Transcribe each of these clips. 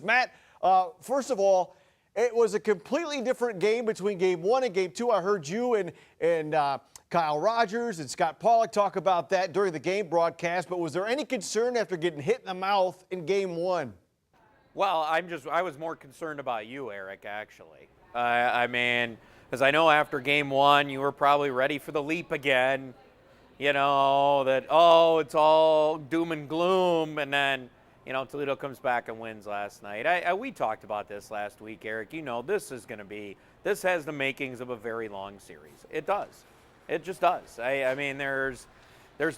Matt, first of all, it was a completely different game between Game 1 and Game 2. I heard you and Kyle Rogers and Scott Pollock talk about that during the game broadcast, but was there any concern after getting hit in the mouth in Game 1? Well, I was more concerned about you, Eric, actually. I mean, because I know after Game 1, you were probably ready for the leap again. You know, that, oh, it's all doom and gloom. And then, you know, Toledo comes back and wins last night. We talked about this last week, Eric. You know, this has the makings of a very long series. It does. It just does. I mean, there's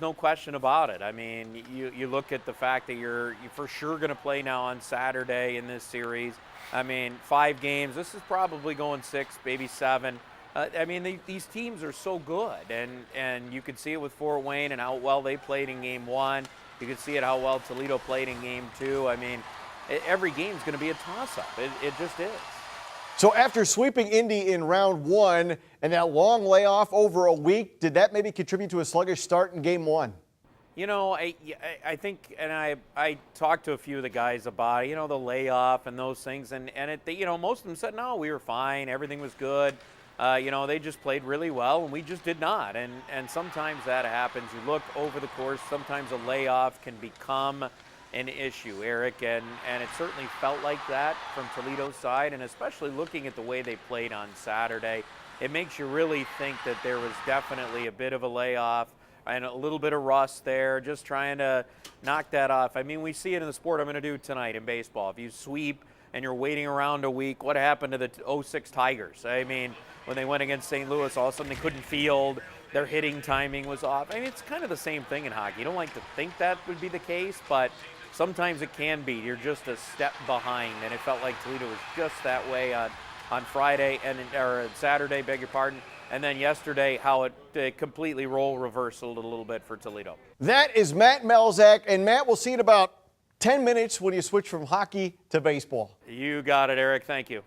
no question about it. I mean, you look at the fact that you're for sure going to play now on Saturday in this series. I mean, 5 games. This is probably going 6, maybe 7. I mean, these teams are so good, and you could see it with Fort Wayne and how well they played in Game 1. You could see it how well Toledo played in Game 2. I mean, every game's going to be a toss-up. It just is. So after sweeping Indy in round 1 and that long layoff over a week, did that maybe contribute to a sluggish start in Game 1? You know, I think, and I talked to a few of the guys about, you know, the layoff and those things, and you know, most of them said, no, we were fine, everything was good. You know, they just played really well, and we just did not. And sometimes that happens. You look over the course, sometimes a layoff can become an issue, Eric, and it certainly felt like that from Toledo's side, and especially looking at the way they played on Saturday, it makes you really think that there was definitely a bit of a layoff and a little bit of rust there, just trying to knock that off. I mean, we see it in the sport I'm going to do tonight in baseball. If you sweep and you're waiting around a week, what happened to the 06 Tigers? I mean, when they went against St. Louis, all of a sudden they couldn't field. Their hitting timing was off. I mean, it's kind of the same thing in hockey. You don't like to think that would be the case, but sometimes it can be. You're just a step behind, and it felt like Toledo was just that way on Friday or Saturday, beg your pardon, and then yesterday how it completely role reversed a little bit for Toledo. That is Matt Melzak, and Matt, we'll see you in about 10 minutes when you switch from hockey to baseball. You got it, Eric. Thank you.